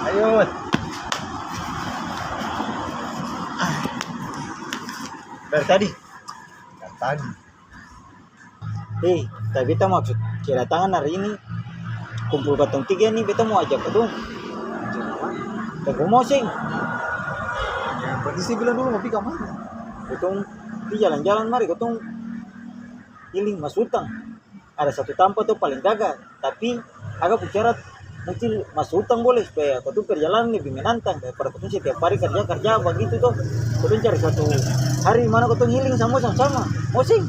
Ayun. Dari tadi. Dari tadi. Tapi beta maksud kedatangan hari ini kumpul katong tiga nih, beta mau ajak ketemu. Tapi mau sing, Ya, berarti sih bilang dulu mau pergi kemana? ketemu di jalan-jalan mari ketemu healing Mas Sultan. Ada satu tempat tuh paling gagal, tapi agak bicara mungkin Mas Sultan boleh supaya ketemu perjalanan lebih menantang daripada ketemu setiap hari kerja begitu tuh. Ketemu cari satu hari mana ketemu healing sama-sama. Mau sing?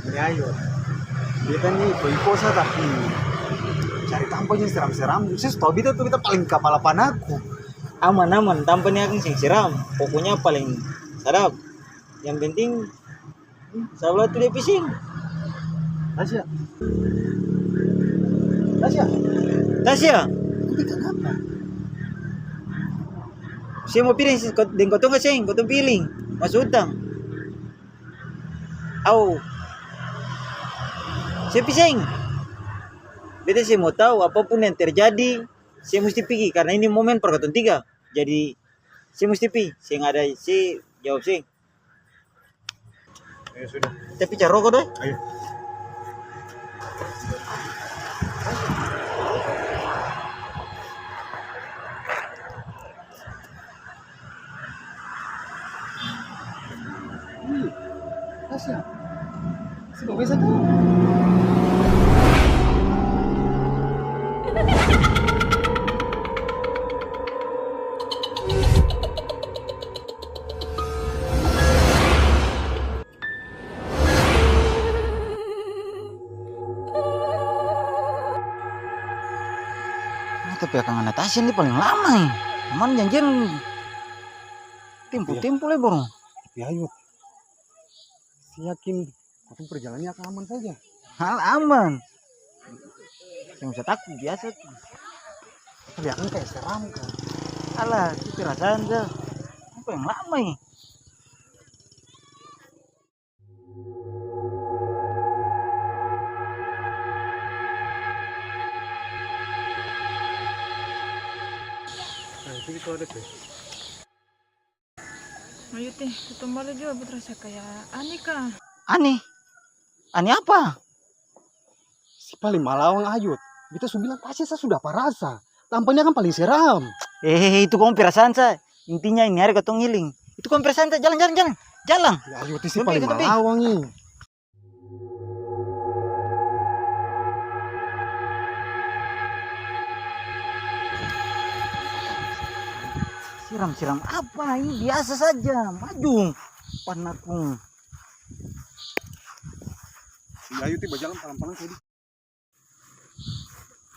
Ini ayo. Kita nih boikosa tapi cari tampaknya seram-seram. Saya tahu kita paling kapal panaku. Aman-aman, tampaknya akan sing siram. Pokoknya paling sadap. Yang penting sebelah tuh dia pising. Tasya. Tasya. Tasya, Ini kenapa? saya mau pilih dengan kotong nggak sih? Kotong pilih, Mas Utang. Au, saya pising. Beta saya mau tahu apapun yang terjadi, saya mesti pergi karena ini momen perkotong tiga. Jadi saya mesti pergi. Saya nggak ada, saya jawab sih. Ya sudah. Tapi cari rokok deh. Ayo. Tasya. Sudah bisa tuh. Tapi akan Natasha ini paling lama nih. Aman janjian tempo-tempo lah bro. Tapi ayo. Saya yakin aku perjalanannya akan aman saja. Hal aman. Yang usah takut biasa tuh. Tapi aku kayak seram kan. Alah, itu perasaan aja. Apa yang lama nih? Nah, itu ada tuh. Ayo teh, ketemu balik juga berasa kayak aneh kah? Aneh. Aneh apa? Si paling malawang Ayut. Kita sudah bilang Tasya saya sudah parasa. Tampaknya kan paling seram. Itu kamu perasaan saya. Intinya ini hari ketong ngiling. Itu kamu perasaan saya. Jalan. Jalan. Ya, Ayut si Lebih, paling lebih. malawang nih. Siram apa? Ini biasa saja. Maju. Panakku. Si Ayut tiba jalan pelan-pelan tadi.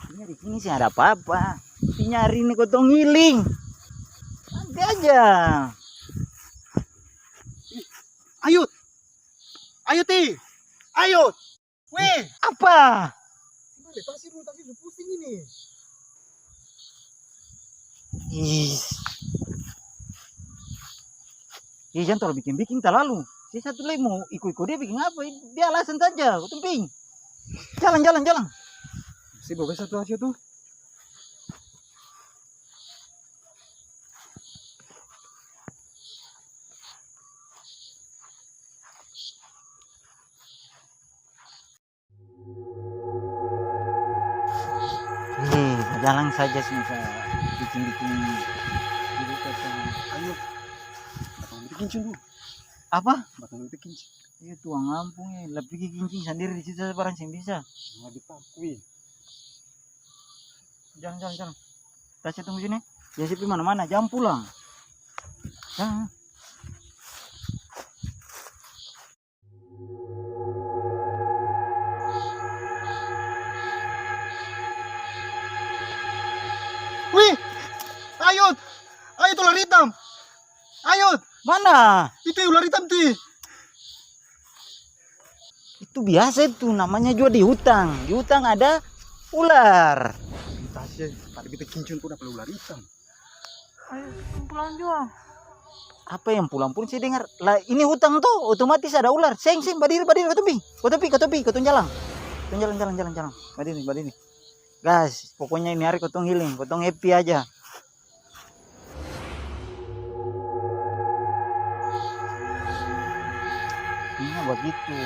Ini di sini sih ada apa-apa. Tapi nyari ini ketong ngiling. Nanti aja. Ayut! Ayuti! Ayut! Weh! Apa? Tasya udah pusing ini. Jangan terlalu bikin terlalu. Si satu lagi mau ikut dia bikin apa? Dia alasan saja. Tumping. Jalan. Si bawa satu Tasya tuh. Jalan saja sih saya bikin Ayut. Batang itu kincing tuh. apa? Batang itu kincing. Iya tuang ngampung ya, lebih kincing sendiri di situ barang sih bisa. Nggak ditakui. Jangan. Tasya tunggu sini. Ya sih mana-mana, jangan pulang. Jangan. Wih! Ayut! Ayut ular hitam! Ayut! Mana? Itu ular hitam tuh. Itu biasa itu namanya juga di hutan. Di hutan ada ular. Tasya, tadi kita kincun udah perlu ular hitam. Ayo, pulang juga. Apa yang pulang-pulang saya dengar? Lah ini hutan tuh otomatis ada ular. Seng badiri kau tepi, kau jalan. Jalan. Badiri. Gas, pokoknya ini hari kau healing, kau happy aja. Ini begitu.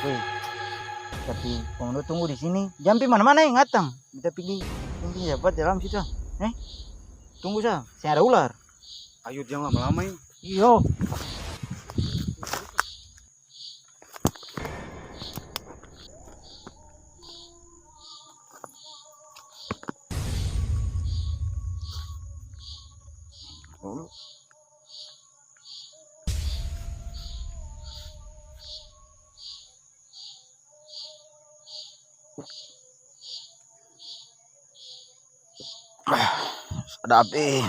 Weh, tapi kalau tunggu di sini, jangan pergi mana-mana ya ngatang. Kita pergi dapat dalam situ. Tunggu sah, saya ada ular. Ayo jangan lama-lama ini. Iyo. Ada api.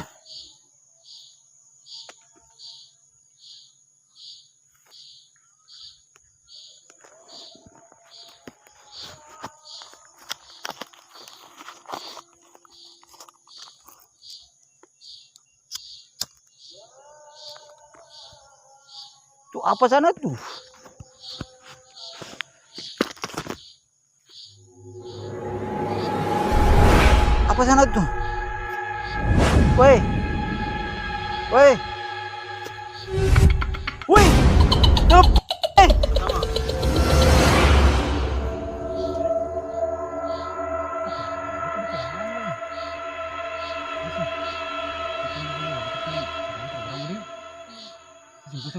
Tuh apa sana tuh? Apa sana tuh? Woi. Tuh.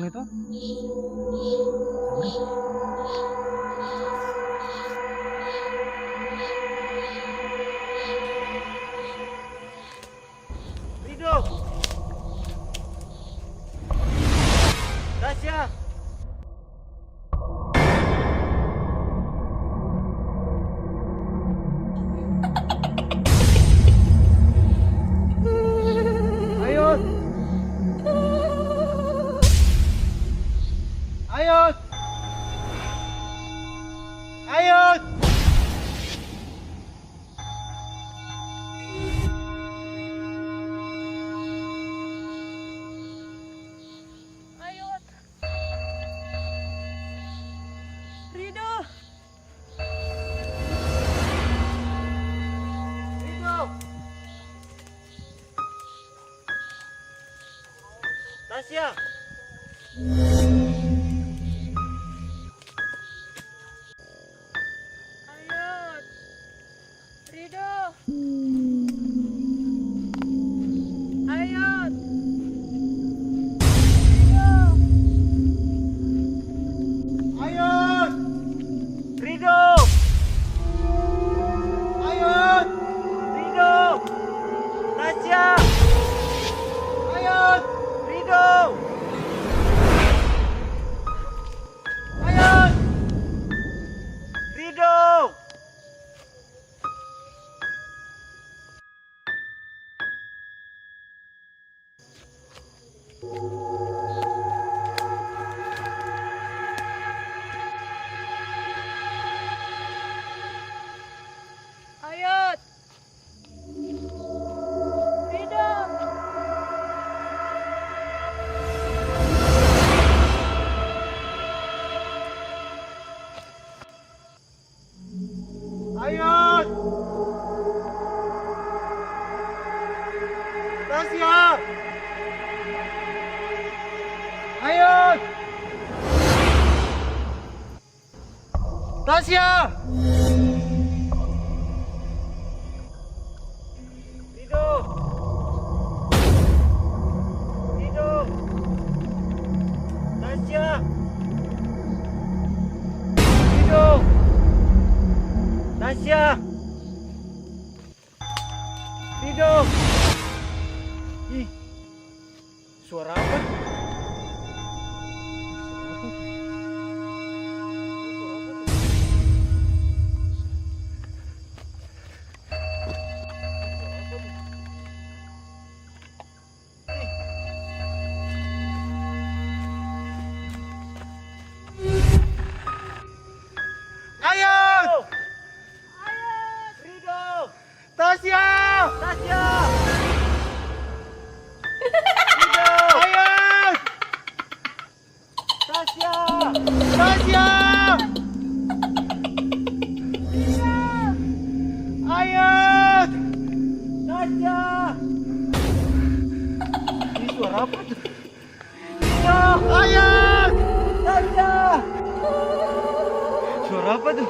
Itu? Rido. Tasya. Ayun! Ayun. Rido. Rido! Tasya! Ayun. Rido. Ayun. Ayun! Rido! Ayun! Rido! Tasya! Ayun! Rido! Ayun! Rido! Ayun. Rido. Ayun! Tasya! Ayun! Tasya! Rido! Rido! Tasya! Rido! Tasya! Rido! Ih, suara apa? Tasya! Ayat! Tasya! Ini suara apa tuh? Ayat! Tasya! Suara apa tuh?